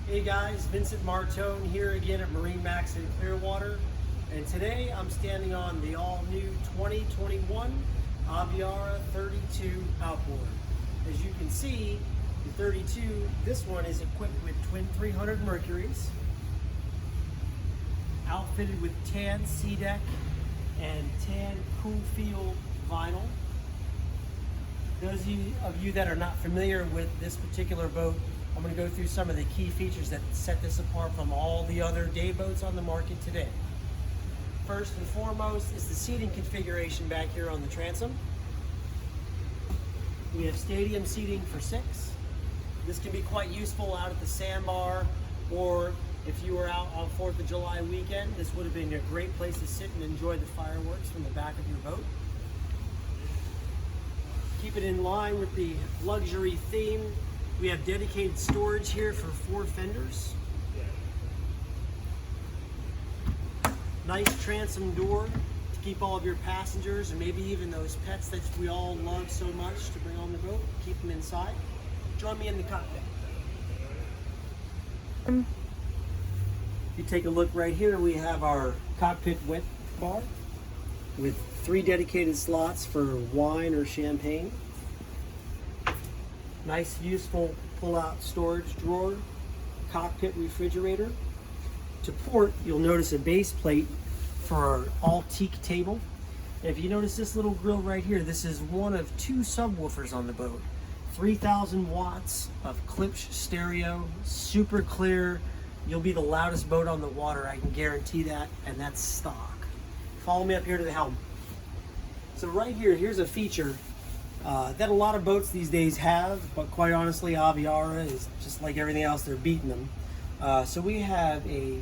Hey guys, Vincent Martone here again at MarineMax in Clearwater, and today I'm standing on the all-new 2021 Aviara 32 Outboard. As you can see, the 32, this one is equipped with twin 300 Mercuries, outfitted with tan C-deck and tan CoolFeel vinyl. Those of you that are not familiar with this particular boat, I'm going to go through some of the key features that set this apart from all the other day boats on the market today. First and foremost is the seating configuration back here on the transom. We have stadium seating for 6. This can be quite useful out at the sandbar, or if you were out on 4th of July weekend, this would have been a great place to sit and enjoy the fireworks from the back of your boat. Keep it in line with the luxury theme. We have dedicated storage here for 4 fenders. Nice transom door to keep all of your passengers and maybe even those pets that we all love so much to bring on the boat. Keep them inside. Join me in the cockpit. If you take a look right here, we have our cockpit wet bar with 3 dedicated slots for wine or champagne. Nice, useful pull-out storage drawer, cockpit refrigerator. To port, you'll notice a base plate for our all-teak table. And if you notice this little grill right here, this is one of 2 subwoofers on the boat. 3,000 watts of Klipsch stereo, super clear. You'll be the loudest boat on the water, I can guarantee that, and that's stock. Follow me up here to the helm. So right here, here's a feature that a lot of boats these days have, but quite honestly, Aviara is just like everything else, they're beating them. So we have a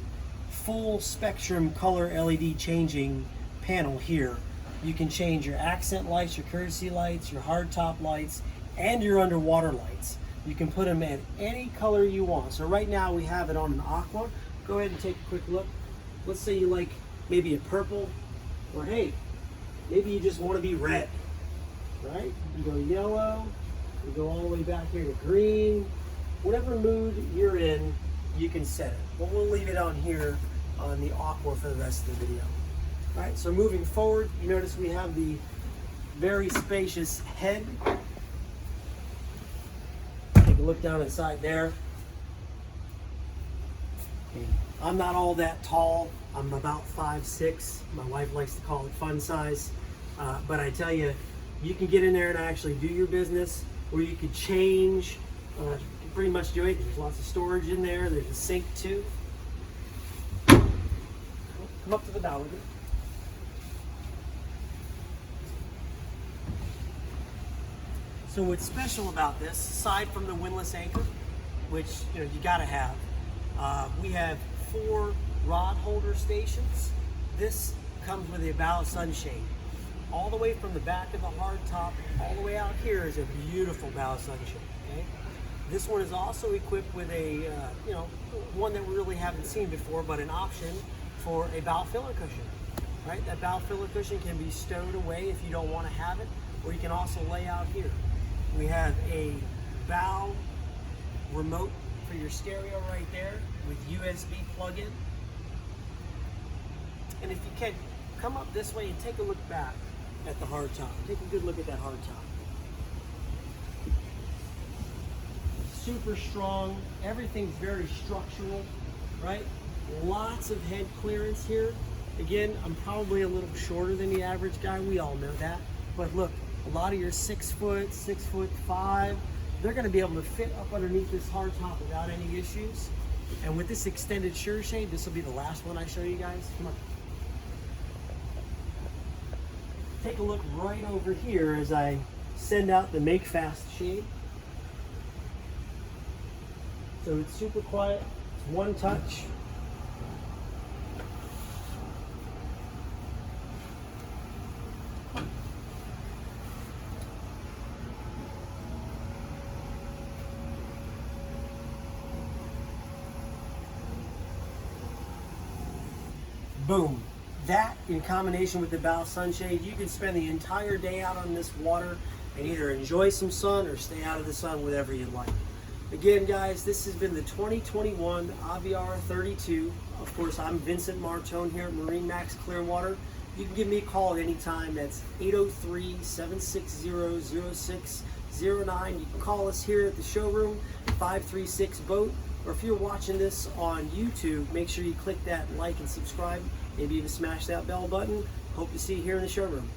full spectrum color LED changing panel here. You can change your accent lights, your courtesy lights, your hardtop lights, and your underwater lights. You can put them in any color you want. So right now we have it on an aqua. Go ahead and take a quick look. Let's say you like maybe a purple, or hey, maybe you just want to be red. Right? You go yellow, you go all the way back here to green. Whatever mood you're in, you can set it. But we'll leave it on here on the aqua for the rest of the video. All right, so moving forward, you notice we have the very spacious head. Take a look down inside there. Okay. I'm not all that tall. I'm about 5'6". My wife likes to call it fun size. But I tell you, you can get in there and actually do your business, or you could change. You can pretty much do it. There's lots of storage in there. There's a sink too. Come up to the bow with it. So what's special about this, aside from the windlass anchor, which you gotta have, we have 4 rod holder stations. This comes with a bow sunshade. All the way from the back of the hardtop, all the way out here is a beautiful bow sunshade. Okay? This one is also equipped with a, one that we really haven't seen before, but an option for a bow filler cushion. Right? That bow filler cushion can be stowed away if you don't want to have it, or you can also lay out here. We have a bow remote for your stereo right there with USB plug-in. And if you can, come up this way and take a look back at the hardtop. Take a good look at that hardtop. Super strong. Everything's very structural, right? Lots of head clearance here. Again, I'm probably a little shorter than the average guy. We all know that. But look, a lot of your 6 foot, 6'5", they're going to be able to fit up underneath this hardtop without any issues. And with this extended sure shade, this will be the last one I show you guys. Come on. Take a look right over here as I send out the make fast shade. So it's super quiet, it's one touch. Boom. That, in combination with the bow sunshade, you can spend the entire day out on this water and either enjoy some sun or stay out of the sun, whatever you like. Again, guys, this has been the 2021 Aviara 32. Of course, I'm Vincent Martone here at MarineMax Clearwater. You can give me a call at any time. That's 803-760-0609. You can call us here at the showroom, 536-BOAT. Or if you're watching this on YouTube, make sure you click that like and subscribe. Maybe even smash that bell button. Hope to see you here in the showroom.